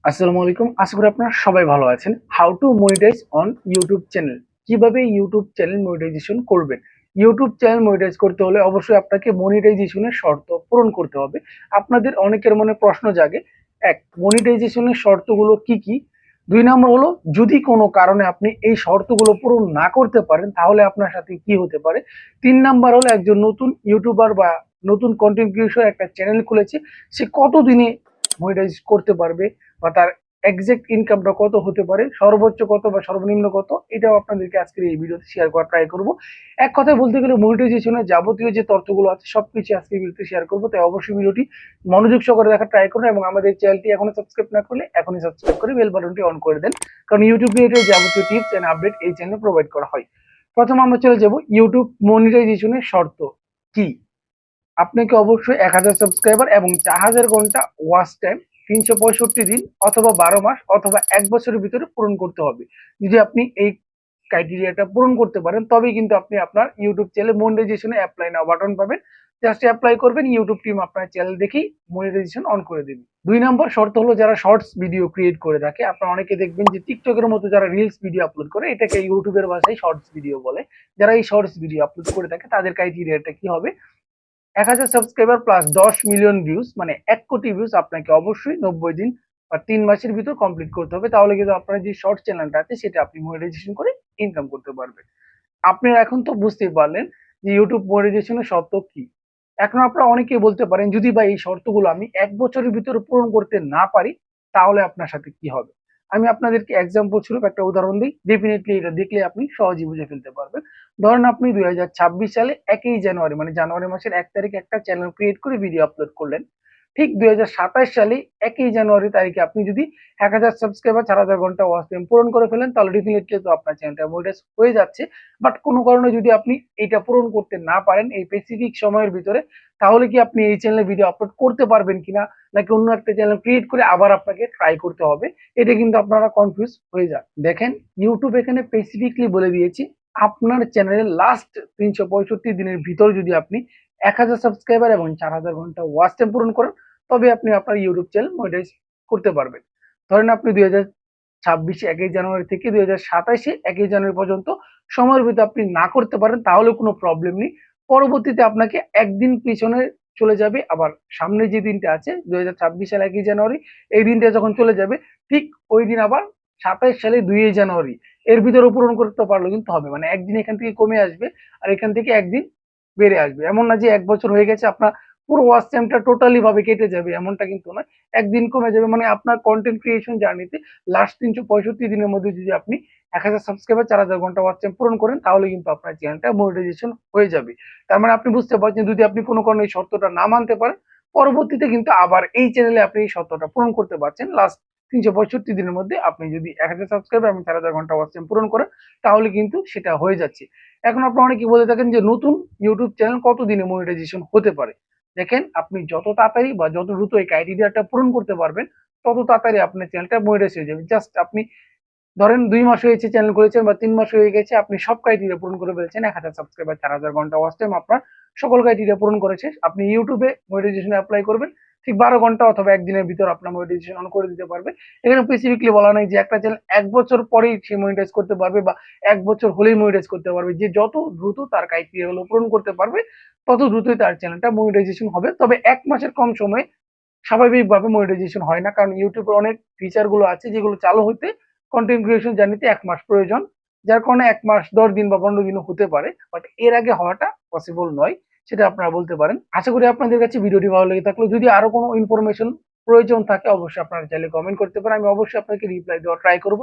আসসালামু আলাইকুম। আশা করি আপনারা সবাই ভালো আছেন। How to monetise on YouTube channel. কিভাবে ইউটিউব চ্যানেল মনিটাইজেশন করবেন। ইউটিউব চ্যানেল মনিটাইজ করতে হলে অবশ্যই আপনাকে মনিটাইজেশনের শর্ত পূরণ করতে হবে। আপনাদের অনেকের মনে প্রশ্ন জাগে, এক, মনিটাইজেশনের শর্তগুলো কি কি? ২ নম্বর হলো, যদি কোনো কারণে আপনি এই শর্তগুলো পূরণ না করতে পারেন তাহলে আপনার সাথে কি হতে পারে? ৩ নাম্বার হলো, একজন নতুন ইউটিউবার বা নতুন কনটেন্ট ক্রিয়েটর একটা চ্যানেল খুলেছে, সে কতদিনে মনিটাইজ করতে পারবে বা তার এক্সাক্ট ইনকামটা কত হতে পারে, সর্বোচ্চ কত বা সর্বনিম্ন কত, এটাও আপনাদেরকে আজকের এই ভিডিওতে শেয়ার করার ট্রাই করব। এক কথায় বলতে গেলে মনিটাইজেশনের যাবতীয় যে তথ্যগুলো আছে সবকিছু আজকের ভিডিওতে শেয়ার করব, তাই অবশ্যই ভিডিওটি মনোযোগ সহকারে দেখার ট্রাই করুন এবং আমাদের চ্যানেলটি এখনো সাবস্ক্রাইব না করলে এখনই সাবস্ক্রাইব করে বেল বাটনটি অন করে দেন, কারণ ইউটিউব রিলেটেড যাবতীয় টিপস এন্ড আপডেট এই চ্যানেলে প্রোভাইড করা হয়। প্রথম আমরা চলে যাব ইউটিউব মনিটাইজেশনের শর্ত কি। আপনাকে অবশ্যই ১,০০০ সাবস্ক্রাইবার এবং ৪,০০০ ঘন্টা ওয়াচ টাইম ৩৬৫ দিন অথবা ১২ মাস অথবা ১ বছরের ভিতরে পূরণ করতে হবে। যদি আপনি এই ক্রাইটেরিয়াটা পূরণ করতে পারেন তবেই কিন্তু আপনি আপনার ইউটিউব চ্যানেলে মনিটাইজেশনে অ্যাপ্লাই নাও বাটন পাবেন। জাস্ট অ্যাপ্লাই করবেন, ইউটিউব টিম আপনার চ্যানেল দেখেই মনিটাইজেশন অন করে দেবে। ২ নম্বর শর্ত হলো, যারা শর্টস ভিডিও ক্রিয়েট করে থাকে, আপনারা অনেকে দেখবেন যে টিকটকের মতো যারা রিলস ভিডিও আপলোড করে, এটাকে ইউটিউবের ভাষায় শর্টস ভিডিও বলে। যারা এই শর্টস ভিডিও আপলোড করে থাকে তাদের ক্রাইটেরিয়াটা কি হবে? ১,০০০ সাবস্ক্রাইবার প্লাস ১০ মিলিয়ন ভিউজ, মানে ১ কোটি ভিউজ আপনাকে অবশ্যই ৯০ দিন বা ৩ মাসের ভিতর কমপ্লিট করতে হবে। তাহলে কিন্তু আপনার যে শর্ট চ্যানেলটা আছে সেটা আপনি মনিটাইজেশন করে ইনকাম করতে পারবেন। আপনারা এখন তো বুঝতেই পারলেন যে ইউটিউব মনিটাইজেশনের শর্ত কি। এখন আপনারা অনেকেই বলতে পারেন, যদি বা এই শর্তগুলো আমি ১ বছরের ভিতরে পূরণ করতে না পারি তাহলে আপনার সাথে কি হবে? আমি আপনাদেরকে এক্সাম্পল স্বরূপ একটা উদাহরণ দিই। ডেফিনিটলি এটা দেখলে আপনি সহজেই বুঝে ফেলতে পারবেন। ধরেন আপনি ২০২৬ সালে ১ই জানুয়ারি মানে জানুয়ারি মাসের ১ তারিখে একটা চ্যানেল ক্রিয়েট করে ভিডিও আপলোড করলেন। ঠিক ২০২৭ সালে ১ই জানুয়ারি তারিখে আপনি যদি ১,০০০ সাবস্ক্রাইবার ৪,০০০ ঘন্টা ওয়াচ টাইম পূরণ করে ফেলেন তাহলে ডেফিনিটলি তো আপনার চ্যানেলটা মনিটাইজ হয়ে যাচ্ছে। বাট কোনো কারণে যদি আপনি এটা পূরণ করতে না পারেন এই স্পেসিফিক সময়ের ভিতরে, তাহলে কি আপনি এই চ্যানেলে ভিডিও আপলোড করতে পারবেন কিনা, নাকি অন্য একটা চ্যানেল ক্রিয়েট করে আবার আপনাকে ট্রাই করতে হবে? এটা কিন্তু আপনারা কনফিউজ হয়ে যান। দেখেন, ইউটিউব এখানে স্পেসিফিকলি বলে দিয়েছি, আপনার চ্যানেলের লাস্ট ৩৬৫ দিনের ভিতর যদি আপনি ১,০০০ সাবস্ক্রাইবার এবং ৪,০০০ ঘন্টা ওয়াচ টাইম পূরণ করেন তবে আপনি আপনার ইউটিউব চ্যানেল মনিটাইজ করতে পারবেন। ধরেন আপনি ২০২৬ ১ই জানুয়ারি থেকে ২০২৭ ১ই জানুয়ারি পর্যন্ত সময়ের ভিতরে আপনি না করতে পারেন তাহলে কোনো প্রবলেম নেই। পরবর্তীতে আপনাকে একদিন পিছনে চলে যাবে, আবার সামনে যে দিনটা আছে ২০২৬ সালে ১ই জানুয়ারি, এই দিনটা যখন চলে যাবে ঠিক ওই দিন আবার ২৭ সালে ২ই জানুয়ারি এর ভিতরে পূরণ করতে পারলে কিন্তু হবে। মানে একদিন এখান থেকে কমে আসবে আর এখান থেকে একদিন বেড়ে আসবে। এমন না যে ১ বছর হয়ে গেছে আপনার পুরো ওয়াচ টাইমটা টোটালি ভাবে কেটে যাবে, এমনটা কিন্তু নয়। একদিন কমে যাবে, মানে আপনার কনটেন্ট ক্রিয়েশন জার্নিতে লাস্ট ৩৬৫ দিনের মধ্যে যদি আপনি ১,০০০ সাবস্ক্রাইবার ৪,০০০ ঘন্টা ওয়াচ টাইম পূরণ করেন তাহলে কিন্তু আপনার চ্যানেলটা মনিটাইজেশন হয়ে যাবে। তার মানে আপনি বুঝতে পারছেন, যদি আপনি কোনো কারণে এই শর্তটা না মানতে পারেন পরবর্তীতে কিন্তু আবার এই চ্যানেলে আপনি এই শর্তটা পূরণ করতে পারছেন। লাস্ট ৩৬৫ দিনের মধ্যে আপনি যদি ১,০০০ সাবস্ক্রাইবার এবং ৪,০০০ ঘন্টা ওয়াচ টাইম পূরণ করেন তাহলে কিন্তু সেটা হয়ে যাচ্ছে। এখন আপনারা অনেকেই বলে থাকেন যে নতুন ইউটিউব চ্যানেল কত দিনে মনিটাইজেশন হতে পারে? দেখেন, আপনি যত তাড়াতাড়ি বা যত দ্রুত এই ক্রাইটেরিয়াটা পূরণ করতে পারবেন তত তাড়াতাড়ি আপনার চ্যানেলটা মনিটাইজ হয়ে যাবে। জাস্ট আপনি ধরেন ২ মাস হয়েছে চ্যানেল করেছেন বা ৩ মাস হয়ে গেছে, আপনি সব ক্রাইটেরিয়া পূরণ করে ফেলেছেন, ১,০০০ সাবস্ক্রাইবার ৪,০০০ ঘন্টা ওয়াচ টাইম আপনার সকল ক্রাইটেরিয়া পূরণ করেছে। আপনি ইউটিউবে মনিটাইজেশন এপ্লাই করবেন। ঠিক ১২ ঘন্টা অথবা ১ দিনের ভিতর আপনার মনিটাইজেশন অন করে দিতে পারবে। এখানে স্পেসিফিকলি বলা নাই যে একটা চ্যানেল ১ বছর পরেই সে মনিটাইজ করতে পারবে বা ১ বছর হলেই মনিটাইজ করতে পারবে। যে যত দ্রুত তার ক্রাইটেরিয়া গুলো পূরণ করতে পারবে তত দ্রুতই তার চ্যানেলটা মনিটাইজেশন হবে। তবে ১ মাসের কম সময়ে স্বাভাবিকভাবে মনিটাইজেশন হয় না, কারণ ইউটিউবের অনেক ফিচার গুলো আছে যেগুলো চালু হতে কন্টেন্ট ক্রিয়েশন জার্নিতে ১ মাস প্রয়োজন। যার কারণে ১ মাস ১০ দিন বা ১৫ দিনও হতে পারে। বাট এর আগে হওয়াটা পসিবল নয়। সেটা আপনারা বলতে পারেন। আশা করি আপনাদের কাছে ভিডিওটি ভালো লেগে থাকলো। যদি আরো কোনো ইনফরমেশন প্রয়োজন থাকে অবশ্যই আপনারা চাইলে কমেন্ট করতে পারেন। আমি অবশ্যই আপনাকে রিপ্লাই দেওয়ার ট্রাই করব।